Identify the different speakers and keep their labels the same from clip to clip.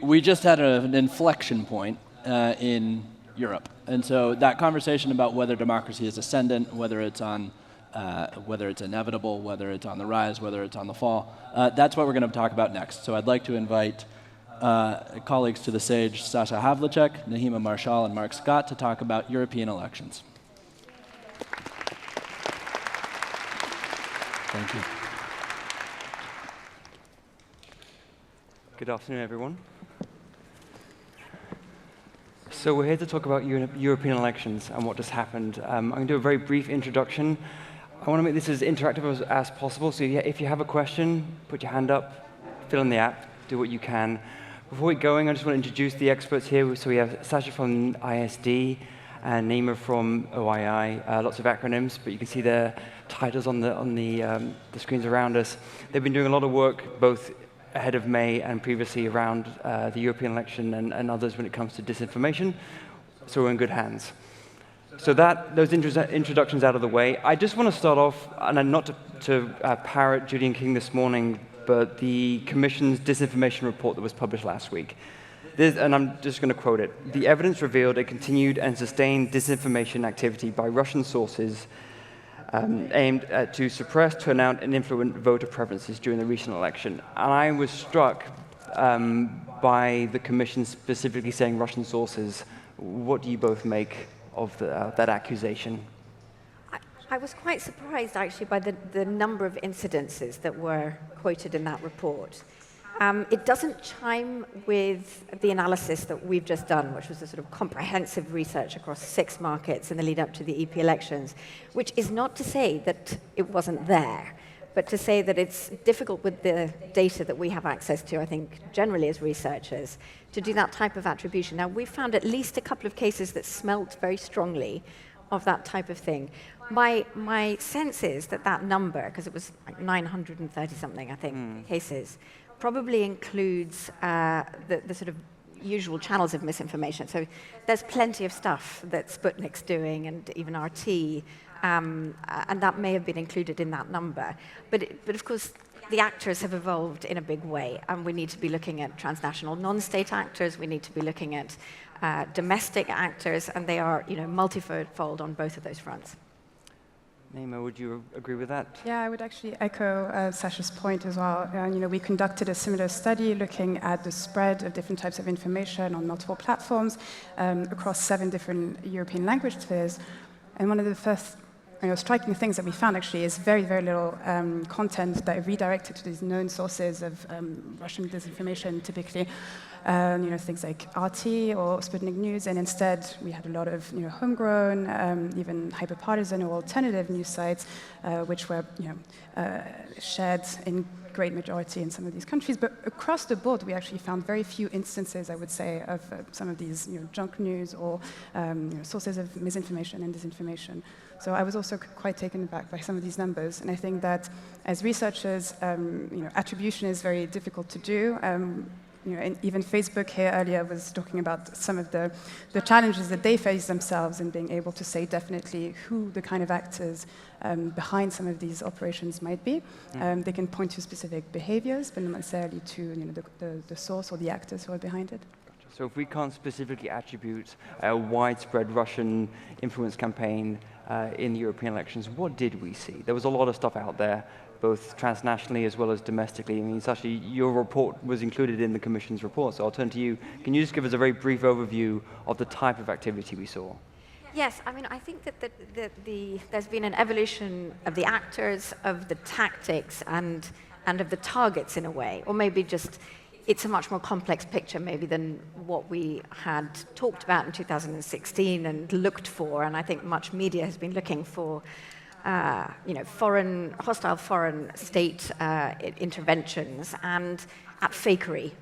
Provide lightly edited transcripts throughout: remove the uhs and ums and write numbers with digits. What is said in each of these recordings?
Speaker 1: we just had an inflection point in Europe. And so that conversation about whether democracy is ascendant, whether it's inevitable, whether it's on the rise, whether it's on the fall, that's what we're going to talk about next. So I'd like to invite colleagues to the stage, Sasha Havlicek, Nahema Marchal, and Mark Scott, to talk about European elections. Thank you.
Speaker 2: Good afternoon, everyone. So we're here to talk about European elections and what just happened. I'm going to do a very brief introduction. I want to make this as interactive as possible, so if you have a question, put your hand up, fill in the app, do what you can. Before we go in, I just want to introduce the experts here. So we have Sasha from ISD and Nahema from OII, lots of acronyms, but you can see their titles on the screens around us. They've been doing a lot of work, both ahead of May and previously around the European election and others when it comes to disinformation, so we're in good hands. So those introductions out of the way, I just want to start off, and not to parrot Julian King this morning, but the Commission's disinformation report that was published last week. And I'm just going to quote it. The evidence revealed a continued and sustained disinformation activity by Russian sources aimed to suppress, turn out, and influence voter preferences during the recent election. And I was struck by the Commission specifically saying Russian sources. What do you both make of that accusation?
Speaker 3: I was quite surprised, actually, by the number of incidences that were quoted in that report. It doesn't chime with the analysis that we've just done, which was a sort of comprehensive research across 6 markets in the lead up to the EP elections, which is not to say that it wasn't there, but to say that it's difficult with the data that we have access to, I think, generally as researchers, to do that type of attribution. Now, we found at least a couple of cases that smelt very strongly of that type of thing. My sense is that number, because it was like 930-something, I think, cases, probably includes the sort of usual channels of misinformation. So there's plenty of stuff that Sputnik's doing, and even RT, and that may have been included in that number. But of course, the actors have evolved in a big way, and we need to be looking at transnational non-state actors, we need to be looking at domestic actors, and they are multifold on both of those fronts.
Speaker 2: Nahema, would you agree with that?
Speaker 4: Yeah, I would actually echo Sasha's point as well. We conducted a similar study looking at the spread of different types of information on multiple platforms across 7 different European language spheres. And one of the first striking things that we found actually is very, very little content that redirected to these known sources of Russian disinformation, typically. Things like RT or Sputnik News, and instead we had a lot of homegrown, even hyperpartisan or alternative news sites, which were shared in great majority in some of these countries. But across the board, we actually found very few instances, I would say, of some of these junk news or sources of misinformation and disinformation. So I was also quite taken aback by some of these numbers, and I think that as researchers, attribution is very difficult to do. And even Facebook here earlier was talking about some of the challenges that they face themselves in being able to say definitely who the kind of actors behind some of these operations might be. They can point to specific behaviors, but not necessarily to the source or the actors who are behind it.
Speaker 2: So if we can't specifically attribute a widespread Russian influence campaign in the European elections, what did we see? There was a lot of stuff out there, both transnationally as well as domestically. I mean, Sasha, your report was included in the Commission's report, so I'll turn to you. Can you just give us a very brief overview of the type of activity we saw?
Speaker 3: Yes, I mean, I think that there's been an evolution of the actors, of the tactics, and of the targets in a way, or maybe just it's a much more complex picture maybe than what we had talked about in 2016 and looked for, and I think much media has been looking for hostile foreign state interventions and at fakery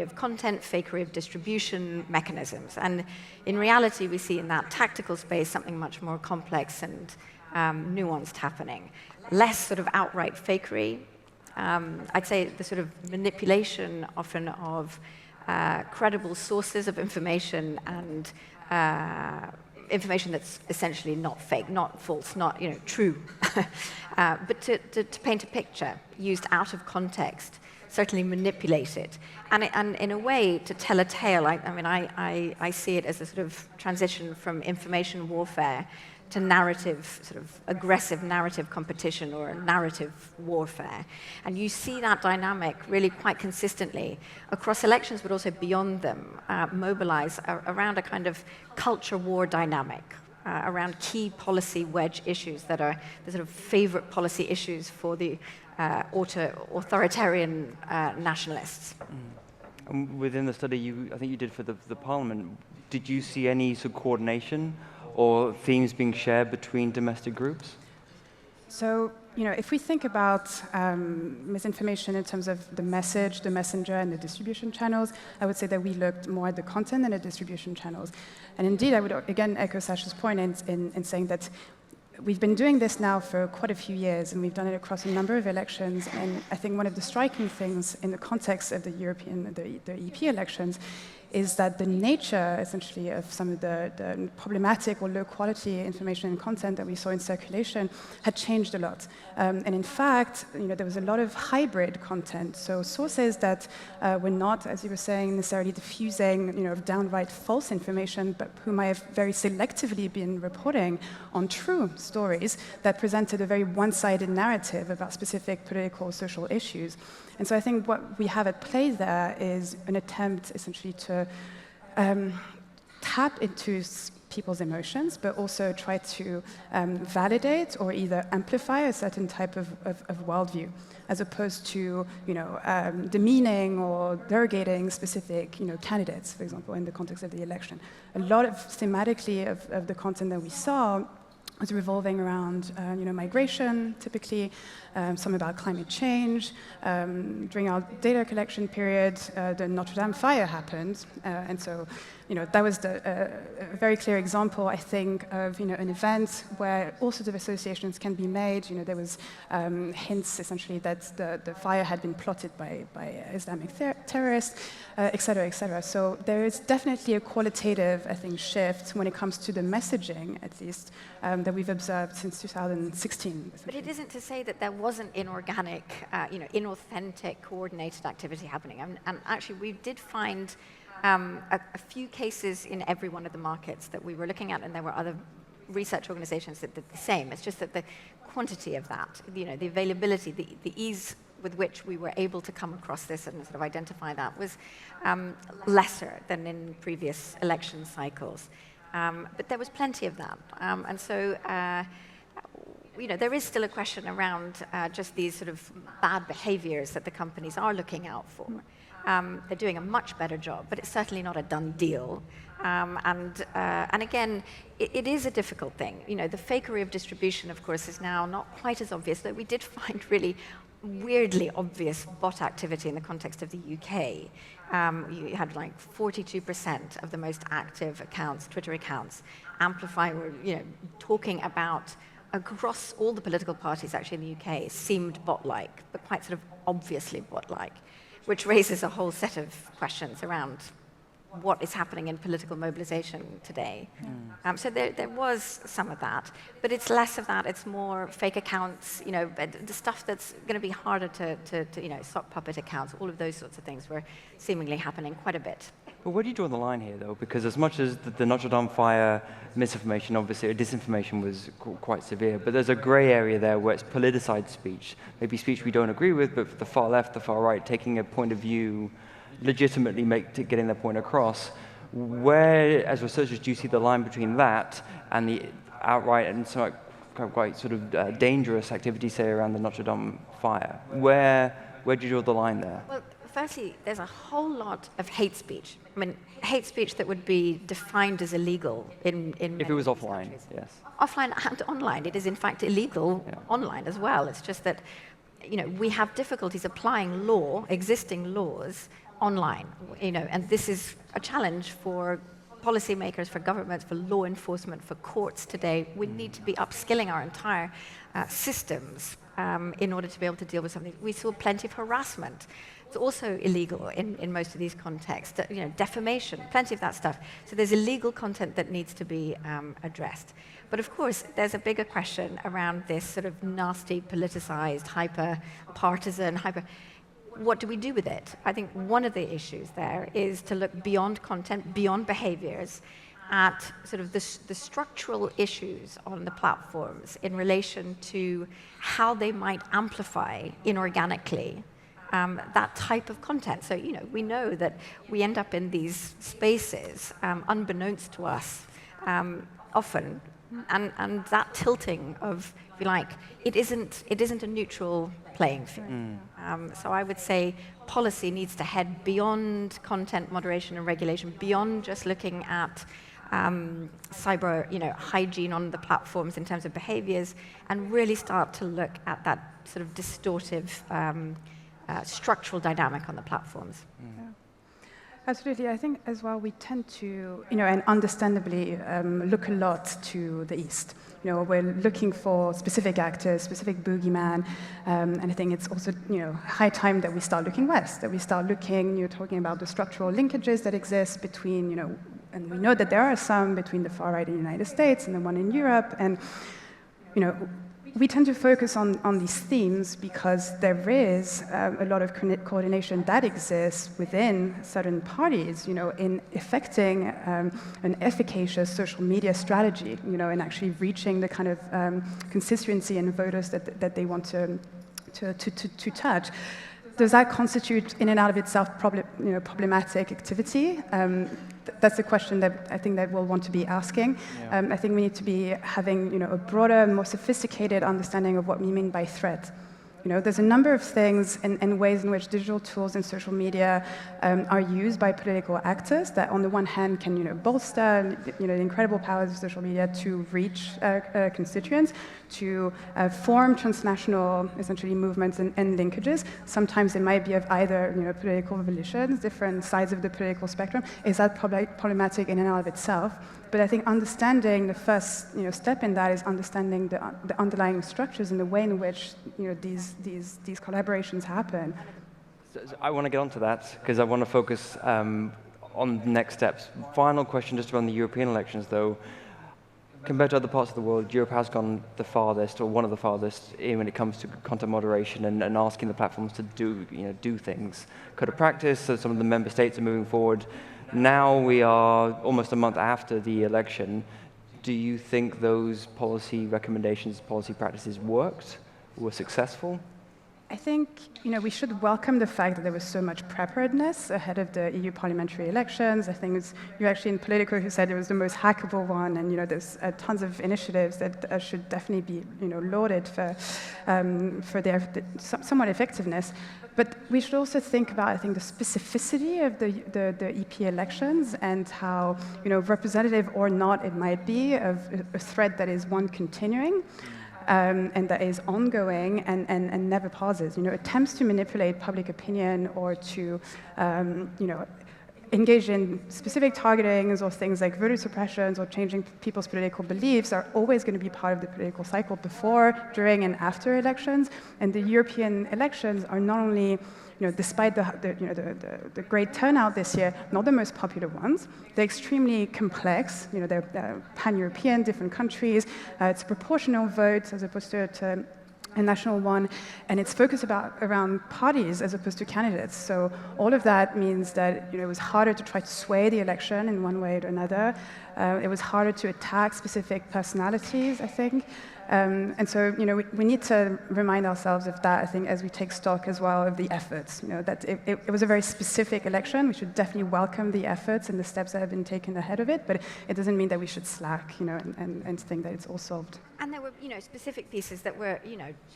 Speaker 3: of content, fakery of distribution mechanisms. And in reality, we see in that tactical space something much more complex and nuanced happening. Less sort of outright fakery. I'd say the sort of manipulation often of credible sources of information and information that's essentially not fake, not false, not true, but to paint a picture used out of context. certainly manipulate it. And in a way, to tell a tale, I see it as a sort of transition from information warfare to narrative, sort of aggressive narrative competition or narrative warfare. And you see that dynamic really quite consistently across elections, but also beyond them, mobilize around a kind of culture war dynamic, around key policy wedge issues that are the sort of favorite policy issues for the authoritarian nationalists.
Speaker 2: Within the study I think you did for the Parliament, did you see any sort of coordination or themes being shared between domestic groups?
Speaker 4: So, if we think about misinformation in terms of the message, the messenger, and the distribution channels, I would say that we looked more at the content than the distribution channels. And indeed, I would again echo Sasha's point in saying that we've been doing this now for quite a few years, and we've done it across a number of elections. And I think one of the striking things in the context of the EP elections is that the nature, essentially, of some of the problematic or low-quality information and content that we saw in circulation had changed a lot. And in fact, there was a lot of hybrid content. So sources that were not, as you were saying, necessarily diffusing, downright false information, but who might have very selectively been reporting on true stories that presented a very one-sided narrative about specific political or social issues. And so I think what we have at play there is an attempt, essentially, to tap into people's emotions, but also try to validate or either amplify a certain type of worldview, as opposed to demeaning or derogating specific candidates, for example, in the context of the election. A lot of thematically of the content that we saw was revolving around migration, typically, some about climate change. During our data collection period, the Notre Dame fire happened, and so that was a very clear example, I think, of an event where all sorts of associations can be made. There was hints, essentially, that the fire had been plotted by Islamic terrorists, et cetera, et cetera. So there is definitely a qualitative, I think, shift when it comes to the messaging, at least, that we've observed since 2016.
Speaker 3: But it isn't to say that there wasn't inorganic, inauthentic, coordinated activity happening. And actually, we did find a few cases in every one of the markets that we were looking at, and there were other research organizations that did the same. It's just that the quantity of that, the availability, the ease with which we were able to come across this and sort of identify that was lesser than in previous election cycles. But there was plenty of that. And so there is still a question around just these sort of bad behaviors that the companies are looking out for. They're doing a much better job, but it's certainly not a done deal. And again, it is a difficult thing. The fakery of distribution, of course, is now not quite as obvious, though we did find really weirdly obvious bot activity in the context of the UK. You had like 42% of the most active accounts, Twitter accounts, were talking about, across all the political parties actually in the UK, seemed bot-like, but quite sort of obviously bot-like, which raises a whole set of questions around what is happening in political mobilization today. So there was some of that, but it's less of that. It's more fake accounts, the stuff that's going to be harder to sock puppet accounts. All of those sorts of things were seemingly happening quite a bit.
Speaker 2: But where do you draw the line here, though? Because as much as the Notre Dame fire misinformation, obviously, disinformation was quite severe, but there's a gray area there where it's politicized speech, maybe speech we don't agree with, but for the far left, the far right, taking a point of view, legitimately getting their point across. Where, as researchers, do you see the line between that and the outright and quite sort of dangerous activity, say, around the Notre Dame fire? Where do you draw the line there?
Speaker 3: Well, firstly, there's a whole lot of hate speech. I mean, hate speech that would be defined as illegal in
Speaker 2: if it was offline,
Speaker 3: countries.
Speaker 2: yes.
Speaker 3: Offline and online. It is, in fact, illegal online as well. It's just that, we have difficulties applying existing laws online, and this is a challenge for policymakers, for governments, for law enforcement, for courts today. We need to be upskilling our entire systems in order to be able to deal with something. We saw plenty of harassment. It's also illegal in most of these contexts. Defamation, plenty of that stuff. So there's illegal content that needs to be addressed. But of course, there's a bigger question around this sort of nasty, politicized, hyper-partisan, what do we do with it? I think one of the issues there is to look beyond content, beyond behaviors, at sort of the structural issues on the platforms in relation to how they might amplify inorganically that type of content. So, we know that we end up in these spaces, unbeknownst to us, often, and that tilting of, if you like, it isn't a neutral playing field. So I would say policy needs to head beyond content moderation and regulation, beyond just looking at cyber, hygiene on the platforms in terms of behaviors, and really start to look at that sort of distortive structural dynamic on the platforms.
Speaker 4: Yeah. Absolutely. I think as well we tend to, and understandably, look a lot to the East. We're looking for specific actors, specific boogeyman, and I think it's also, high time that we start looking west, that we start looking, you're talking about the structural linkages that exist between, and we know that there are some between the far right in the United States and the one in Europe, and, we tend to focus on these themes because there is a lot of coordination that exists within certain parties, in effecting an efficacious social media strategy, and actually reaching the kind of constituency and voters that they want to touch. Does that constitute in and out of itself problematic activity? That's a question that I think that we'll want to be asking.
Speaker 2: Yeah.
Speaker 4: I think we need to be having a broader, more sophisticated understanding of what we mean by threat. There's a number of things and ways in which digital tools and social media are used by political actors that, on the one hand, can bolster the incredible powers of social media to reach constituents, to form transnational, essentially, movements and linkages. Sometimes it might be of either political volitions, different sides of the political spectrum. Is that problematic in and of itself? But I think understanding the first step in that is understanding the underlying structures and the way in which these collaborations happen.
Speaker 2: So I want to get onto that because I want to focus on the next steps. Final question just around the European elections, though. Compared to other parts of the world, Europe has gone the farthest, or one of the farthest, when it comes to content moderation and asking the platforms to do things. Code of practice, so some of the member states are moving forward. Now we are almost a month after the election. Do you think those policy recommendations, policy practices worked, were successful?
Speaker 4: I think we should welcome the fact that there was so much preparedness ahead of the EU parliamentary elections. I think you're actually in Politico who said it was the most hackable one, and there's tons of initiatives that should definitely be lauded for their somewhat effectiveness. But we should also think about, I think, the specificity of the EP elections and how representative or not it might be of a threat that is one continuing. And that is ongoing and never pauses. Attempts to manipulate public opinion or to, engage in specific targetings or things like voter suppressions or changing people's political beliefs are always going to be part of the political cycle before, during, and after elections. And the European elections are not only, despite the great turnout this year, not the most popular ones. They're extremely complex. They're pan-European, different countries. It's a proportional vote as opposed to a national one, and it's focused around parties as opposed to candidates. So all of that means that it was harder to try to sway the election in one way or another. It was harder to attack specific personalities, I think. And so, we need to remind ourselves of that, I think, as we take stock as well of the efforts. That it was a very specific election. We should definitely welcome the efforts and the steps that have been taken ahead of it, but it doesn't mean that we should slack, and think that it's all solved.
Speaker 3: And there were, specific pieces that were,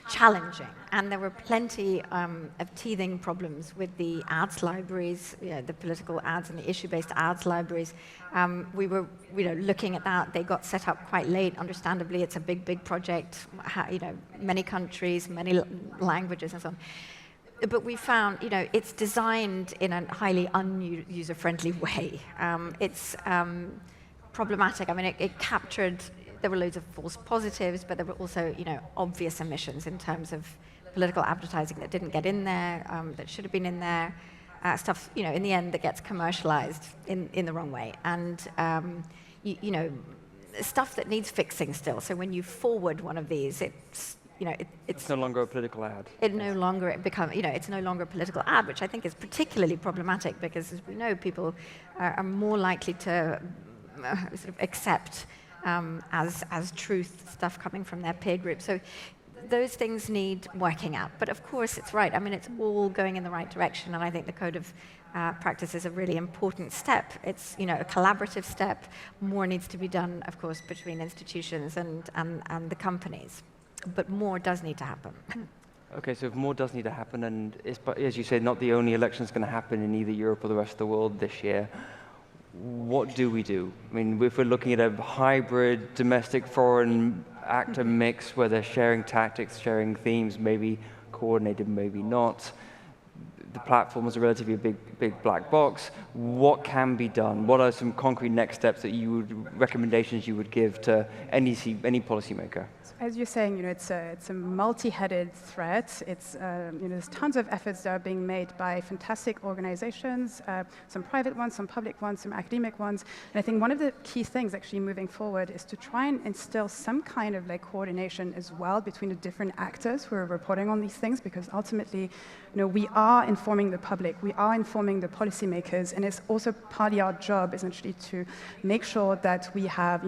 Speaker 3: challenging, and there were plenty of teething problems with the ads libraries, the political ads and the issue-based ads libraries. We were, looking at that. They got set up quite late. Understandably, it's a big project. Many countries, many languages, and so on. But we found, it's designed in a highly user-friendly way. It's problematic. I mean, it captured. There were loads of false positives, but there were also, obvious omissions in terms of political advertising that didn't get in there, that should have been in there. Stuff, in the end, that gets commercialized in the wrong way. And, stuff that needs fixing still. So when you forward one of these,
Speaker 2: It's no longer a political ad.
Speaker 3: It no longer it's no longer a political ad, which I think is particularly problematic because, as we know, people are more likely to sort of accept as truth stuff coming from their peer group. So those things need working out. But of course, it's right. I mean, it's all going in the right direction, and I think the code of practice is a really important step. It's a collaborative step. More needs to be done, of course, between institutions and the companies. But more does need to happen.
Speaker 2: Okay, so if more does need to happen, and it's, as you said, not the only election that's going to happen in either Europe or the rest of the world this year, what do we do? I mean, if we're looking at a hybrid domestic-foreign actor mix where they're sharing tactics, sharing themes, maybe coordinated, maybe not, the platform is a relatively big black box. What can be done? What are some concrete next steps that recommendations you would give to any policymaker?
Speaker 4: As you're saying, it's a multi-headed threat. It's there's tons of efforts that are being made by fantastic organizations, some private ones, some public ones, some academic ones. And I think one of the key things actually moving forward is to try and instill some kind of coordination as well between the different actors who are reporting on these things, because ultimately, we are informing the public, we are informing the policymakers, and it's also partly our job essentially to make sure that we have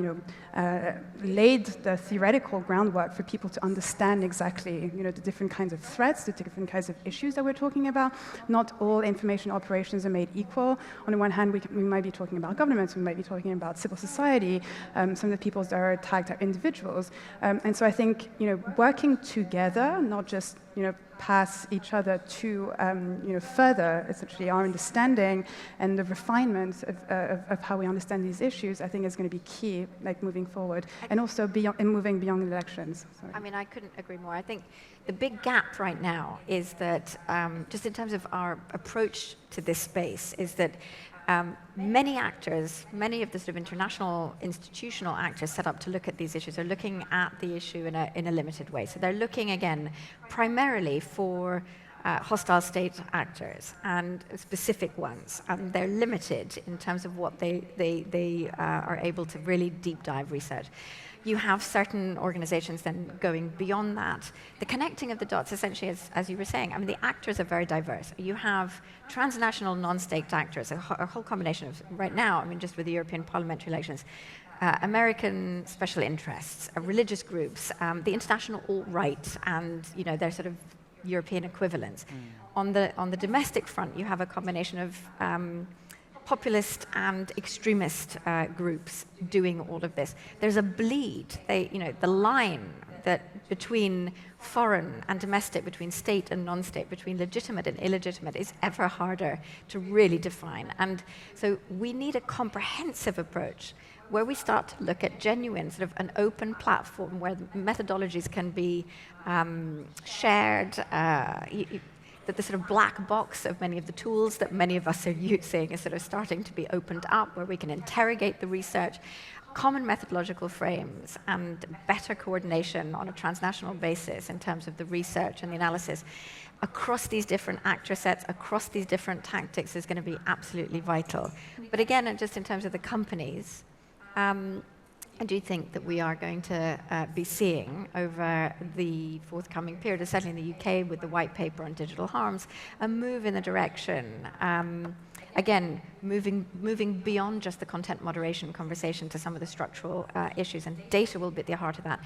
Speaker 4: laid the theoretical groundwork for people to understand exactly the different kinds of threats, the different kinds of issues that we're talking about. Not all information operations are made equal. On the one hand, we might be talking about governments, we might be talking about civil society. Some of the people that are attacked are individuals. And so I think working together, not just pass each other to further essentially our understanding and the refinement of how we understand these issues, I think is going to be key, moving forward, and also moving beyond elections. Sorry.
Speaker 3: I mean, I couldn't agree more. I think the big gap right now is that, just in terms of our approach to this space, is that many actors, many of the sort of international institutional actors set up to look at these issues are looking at the issue in a limited way. So they're looking, again, primarily for hostile state actors and specific ones. And they're limited in terms of what they are able to really deep dive research. You have certain organizations then going beyond that. The connecting of the dots, essentially, as you were saying, I mean, the actors are very diverse. You have transnational non-state actors, a whole combination of, right now, I mean, just with the European parliamentary elections, American special interests, religious groups, the international alt-right, and their sort of European equivalents. On the domestic front, you have a combination of populist and extremist groups doing all of this. There's a bleed. The line that between foreign and domestic, between state and non-state, between legitimate and illegitimate, is ever harder to really define. And so we need a comprehensive approach where we start to look at genuine, sort of an open platform where methodologies can be shared, that the sort of black box of many of the tools that many of us are using is sort of starting to be opened up, where we can interrogate the research, common methodological frames, and better coordination on a transnational basis in terms of the research and the analysis across these different actor sets, across these different tactics, is going to be absolutely vital. But again, just in terms of the companies, I do think that we are going to be seeing over the forthcoming period, certainly in the UK with the white paper on digital harms, a move in the direction, again, moving beyond just the content moderation conversation to some of the structural issues, and data will be at the heart of that.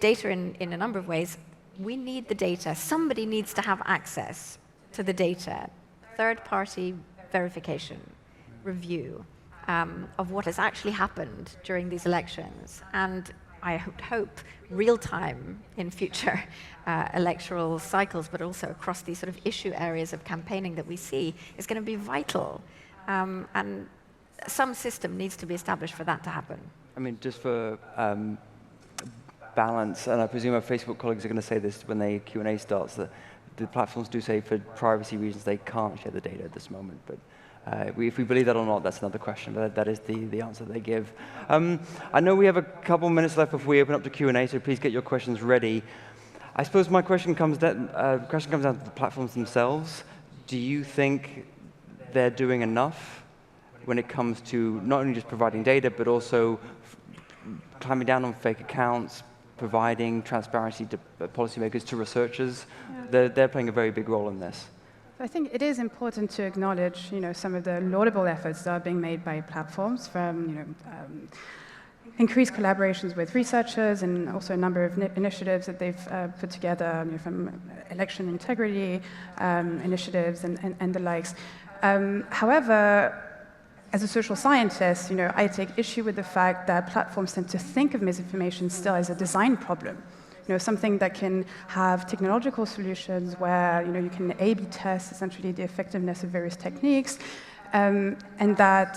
Speaker 3: Data in a number of ways. We need the data. Somebody needs to have access to the data. Third-party verification, review, of what has actually happened during these elections, and I hope real-time in future electoral cycles, but also across these sort of issue areas of campaigning that we see, is going to be vital. And some system needs to be established for that to happen.
Speaker 2: I mean, just for balance, and I presume our Facebook colleagues are going to say this when the Q&A starts, that the platforms do say for privacy reasons they can't share the data at this moment, but if we believe that or not, that's another question, but that is the answer they give. I know we have a couple minutes left before we open up to Q&A, so please get your questions ready. I suppose my question comes down to the platforms themselves. Do you think they're doing enough when it comes to not only just providing data, but also clamping down on fake accounts, providing transparency to policymakers, to researchers. They're playing a very big role in this.
Speaker 4: I think it is important to acknowledge, some of the laudable efforts that are being made by platforms from, increased collaborations with researchers and also a number of initiatives that they've put together, from election integrity initiatives and the likes. However, as a social scientist, I take issue with the fact that platforms tend to think of misinformation still as a design problem. Something that can have technological solutions where you can A/B test essentially the effectiveness of various techniques, and that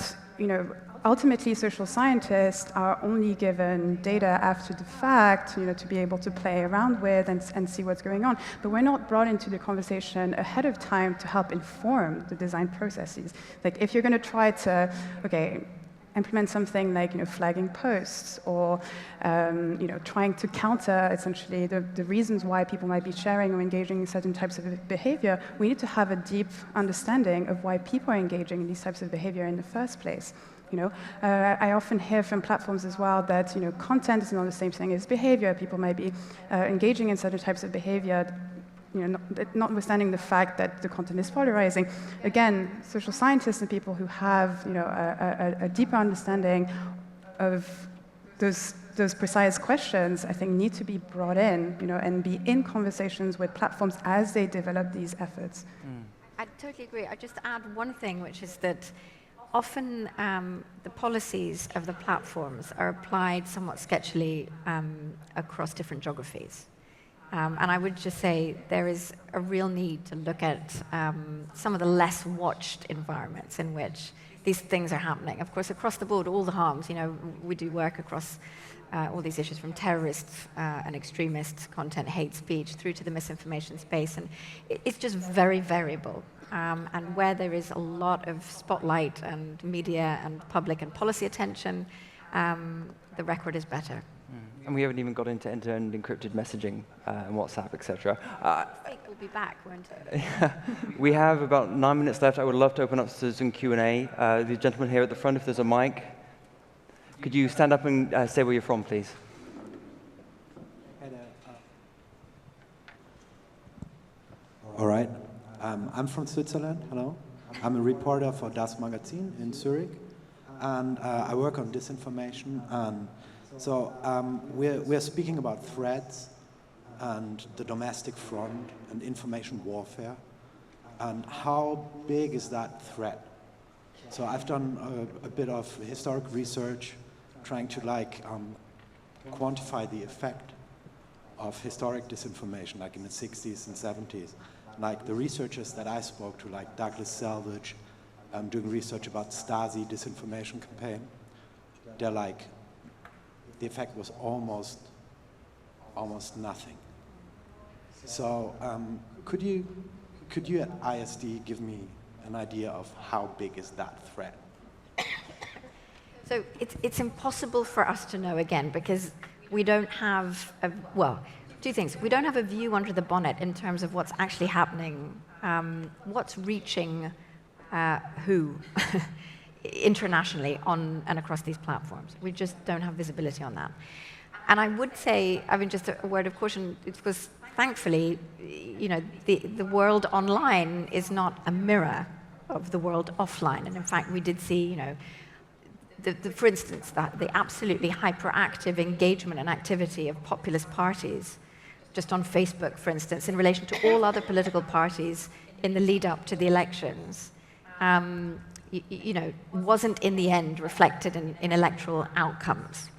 Speaker 4: ultimately social scientists are only given data after the fact, to be able to play around with and see what's going on. But we're not brought into the conversation ahead of time to help inform the design processes. Like if you're going to try to, implement something like flagging posts or trying to counter essentially the reasons why people might be sharing or engaging in certain types of behavior, we need to have a deep understanding of why people are engaging in these types of behavior in the first place. I often hear from platforms as well that content is not the same thing as behavior. People might be engaging in certain types of behavior, notwithstanding the fact that the content is polarizing. Again, social scientists and people who have a deeper understanding of those precise questions, I think, need to be brought in, and be in conversations with platforms as they develop these efforts.
Speaker 3: I totally agree. I just add one thing, which is that often the policies of the platforms are applied somewhat sketchily across different geographies. And I would just say there is a real need to look at some of the less watched environments in which these things are happening. Of course, across the board, all the harms, we do work across all these issues from terrorist and extremist content, hate speech, through to the misinformation space. And it's just very variable. And where there is a lot of spotlight and media and public and policy attention, the record is better.
Speaker 2: And we haven't even got into end-to-end encrypted messaging and WhatsApp, etc.
Speaker 3: I think we'll be back, won't it?
Speaker 2: We have about 9 minutes left. I would love to open up to some Q&A. The gentleman here at the front, if there's a mic. Could you stand up and say where you're from, please?
Speaker 5: Hey there. All right. I'm from Switzerland. Hello. I'm a reporter for Das Magazin in Zurich. And I work on disinformation. And so we're speaking about threats and the domestic front and information warfare. And how big is that threat? So I've done a bit of historic research trying to quantify the effect of historic disinformation, like in the 60s and 70s. Like the researchers that I spoke to, like Douglas Selvage, doing research about Stasi disinformation campaign, they're like, the effect was almost nothing. So could you at ISD give me an idea of how big is that threat?
Speaker 3: So it's impossible for us to know, again, because we don't have two things. We don't have a view under the bonnet in terms of what's actually happening, what's reaching who internationally on and across these platforms. We just don't have visibility on that. And I would say, just a word of caution, because thankfully, the world online is not a mirror of the world offline. And in fact, we did see, for instance, that the absolutely hyperactive engagement and activity of populist parties, just on Facebook, for instance, in relation to all other political parties in the lead up to the elections, wasn't in the end reflected in electoral outcomes.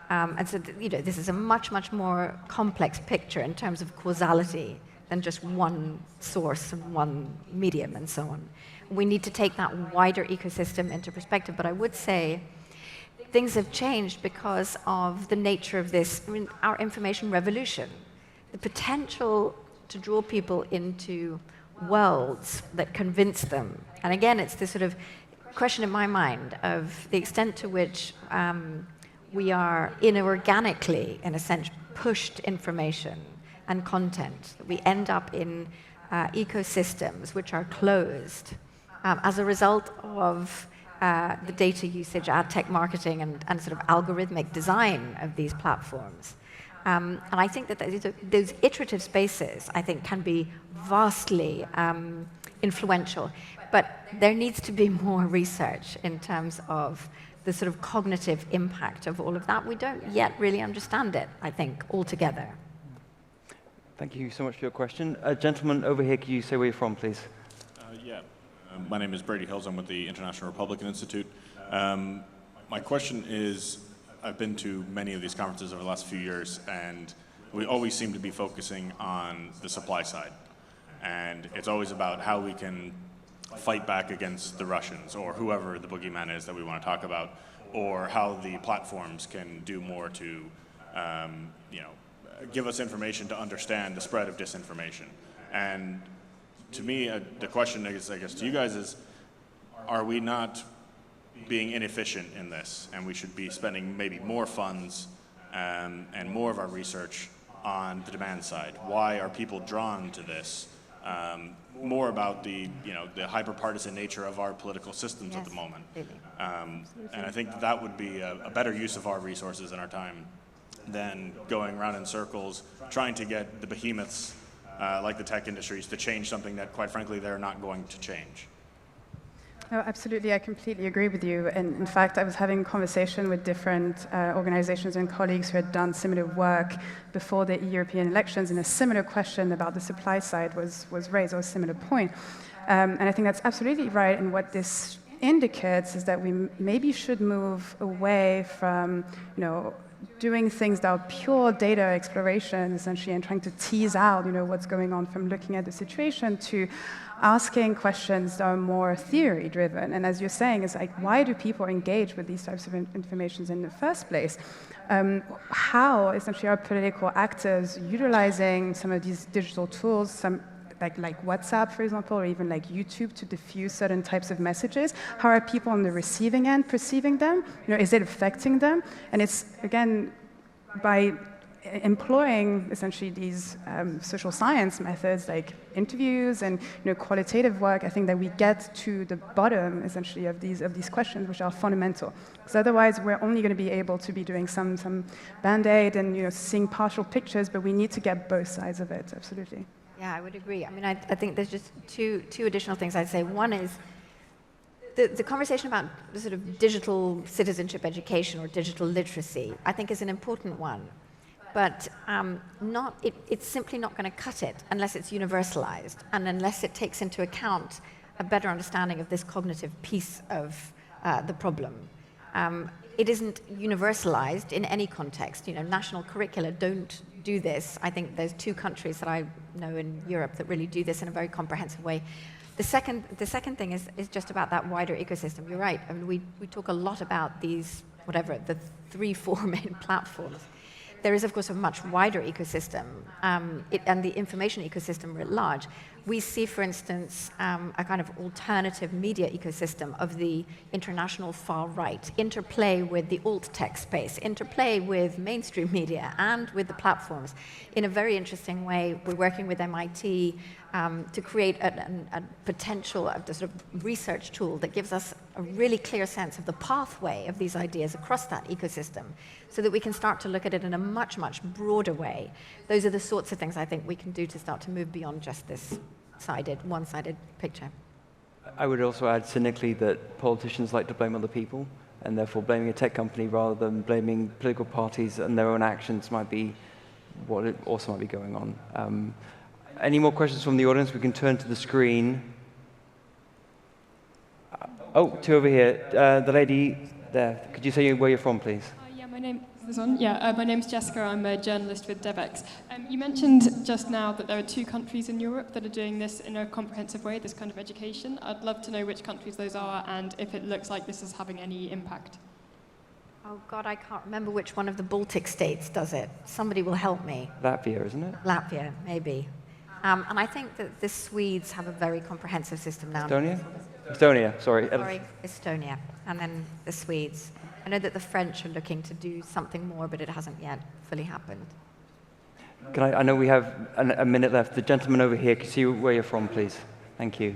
Speaker 3: And so, this is a much, much more complex picture in terms of causality than just one source and one medium and so on. We need to take that wider ecosystem into perspective. But I would say things have changed because of the nature of this, our information revolution. The potential to draw people into worlds that convince them. And again, it's this sort of question in my mind of the extent to which we are inorganically, in a sense, pushed information and content. We end up in ecosystems which are closed as a result of the data usage, ad tech marketing, and sort of algorithmic design of these platforms. And I think that those iterative spaces, I think, can be vastly influential. But there needs to be more research in terms of the sort of cognitive impact of all of that. We don't yet really understand it, I think, altogether.
Speaker 2: Thank you so much for your question. Gentleman over here, can you say where you're from, please?
Speaker 6: My name is Brady Hills. I'm with the International Republican Institute. My question is, I've been to many of these conferences over the last few years, and we always seem to be focusing on the supply side. And it's always about how we can fight back against the Russians or whoever the boogeyman is that we want to talk about, or how the platforms can do more to give us information to understand the spread of disinformation. And to me, the question is, I guess, to you guys is, are we not being inefficient in this, and we should be spending maybe more funds and more of our research on the demand side? Why are people drawn to this? More about the hyper-partisan nature of our political systems at the moment. And I think that would be a better use of our resources and our time than going around in circles, trying to get the behemoths like the tech industries to change something that, quite frankly, they're not going to change.
Speaker 4: No, absolutely, I completely agree with you. And in fact, I was having a conversation with different organizations and colleagues who had done similar work before the European elections, and a similar question about the supply side was raised, or a similar point. And I think that's absolutely right. And what this indicates is that we maybe should move away from, doing things that are pure data exploration, essentially, and trying to tease out, what's going on from looking at the situation, to asking questions that are more theory-driven. And as you're saying, it's like, why do people engage with these types of information in the first place? How, essentially, are political actors utilizing some of these digital tools, like WhatsApp, for example, or even like YouTube, to diffuse certain types of messages? How are people on the receiving end perceiving them? Is it affecting them? And it's, again, by employing essentially these social science methods like interviews and qualitative work, I think that we get to the bottom, essentially, of these questions, which are fundamental. Because otherwise, we're only going to be able to be doing some band-aid and seeing partial pictures, but we need to get both sides of it. Absolutely.
Speaker 3: Yeah, I would agree. I mean, I think there's just two additional things I'd say. One is the conversation about the sort of digital citizenship education or digital literacy, I think, is an important one. But it's simply not going to cut it unless it's universalized and unless it takes into account a better understanding of this cognitive piece of the problem. It isn't universalized in any context. National curricula don't do this. I think there's 2 countries that I know in Europe that really do this in a very comprehensive way. The second thing is just about that wider ecosystem. You're right. I mean, we talk a lot about these, the 3-4 main platforms. There is, of course, a much wider ecosystem, and the information ecosystem writ large. We see, for instance, a kind of alternative media ecosystem of the international far right, interplay with the alt-tech space, interplay with mainstream media and with the platforms. In a very interesting way, we're working with MIT to create a potential sort of research tool that gives us a really clear sense of the pathway of these ideas across that ecosystem, so that we can start to look at it in a much, much broader way. Those are the sorts of things I think we can do to start to move beyond just this one-sided picture.
Speaker 2: I would also add cynically that politicians like to blame other people, and therefore blaming a tech company rather than blaming political parties and their own actions might be what it also might be going on. Any more questions from the audience? We can turn to the screen. 2 over here. The lady there. Could you say where you're from, please?
Speaker 7: My name's Jessica. I'm a journalist with DevX. You mentioned just now that there are 2 countries in Europe that are doing this in a comprehensive way, this kind of education. I'd love to know which countries those are and if it looks like this is having any impact.
Speaker 3: Oh, God, I can't remember which one of the Baltic states does it. Somebody will help me.
Speaker 2: Latvia, isn't it?
Speaker 3: Latvia, maybe. And I think that the Swedes have a very comprehensive system now.
Speaker 2: Estonia, sorry.
Speaker 3: Sorry, Estonia, and then the Swedes. I know that the French are looking to do something more, but it hasn't yet fully happened.
Speaker 2: I know we have a minute left. The gentleman over here, can you see where you're from, please? Thank you.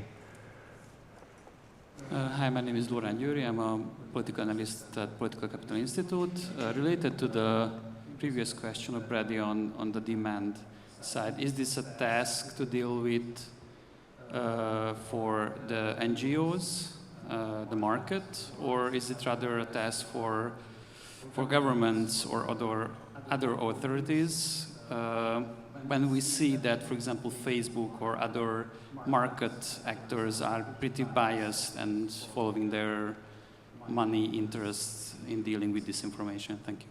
Speaker 8: Hi, my name is Loran Yuri. I'm a political analyst at Political Capital Institute. Related to the previous question of Brady on the demand side. Is this a task to deal with for the NGOs, the market, or is it rather a task for governments or other authorities? When we see that, for example, Facebook or other market actors are pretty biased and following their money interests in dealing with disinformation. Thank you.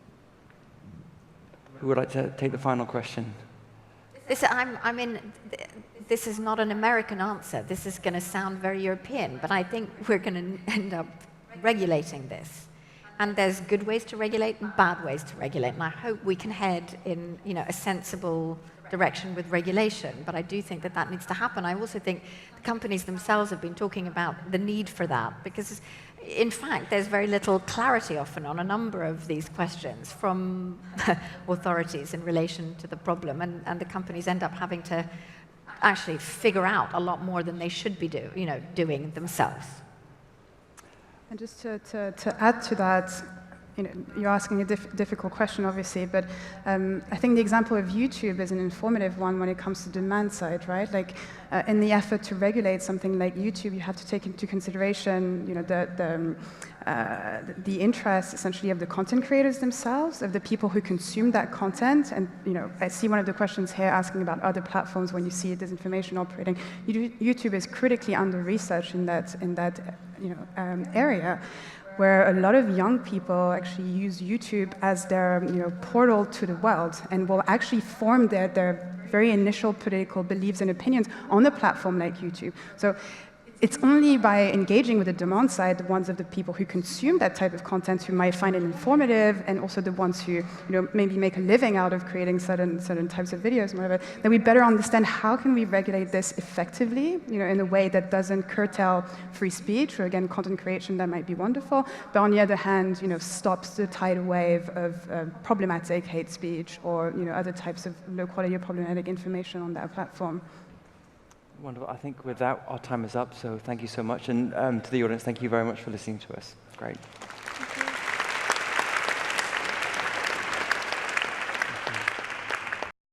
Speaker 2: Who would like to take the final question?
Speaker 3: This is not an American answer. This is going to sound very European, but I think we're going to end up regulating this. And there's good ways to regulate and bad ways to regulate. And I hope we can head in a sensible direction with regulation. But I do think that needs to happen. I also think the companies themselves have been talking about the need for that because, in fact, there's very little clarity often on a number of these questions from authorities in relation to the problem. And the companies end up having to actually figure out a lot more than they should be doing themselves.
Speaker 4: And just to add to that, you're asking a difficult question, obviously, but I think the example of YouTube is an informative one when it comes to demand side, right? Like, in the effort to regulate something like YouTube, you have to take into consideration, the interests, essentially, of the content creators themselves, of the people who consume that content. And, I see one of the questions here asking about other platforms when you see disinformation operating. YouTube is critically under-researched in that area, where a lot of young people actually use YouTube as their portal to the world and will actually form their very initial political beliefs and opinions on a platform like YouTube. So it's only by engaging with the demand side, the ones of the people who consume that type of content who might find it informative, and also the ones who maybe make a living out of creating certain types of videos and whatever, that we better understand how can we regulate this effectively, in a way that doesn't curtail free speech, or again, content creation that might be wonderful, but on the other hand, stops the tidal wave of problematic hate speech or other types of low quality or problematic information on that platform.
Speaker 2: Wonderful. I think with that, our time is up, so thank you so much. And to the audience, thank you very much for listening to us. Great.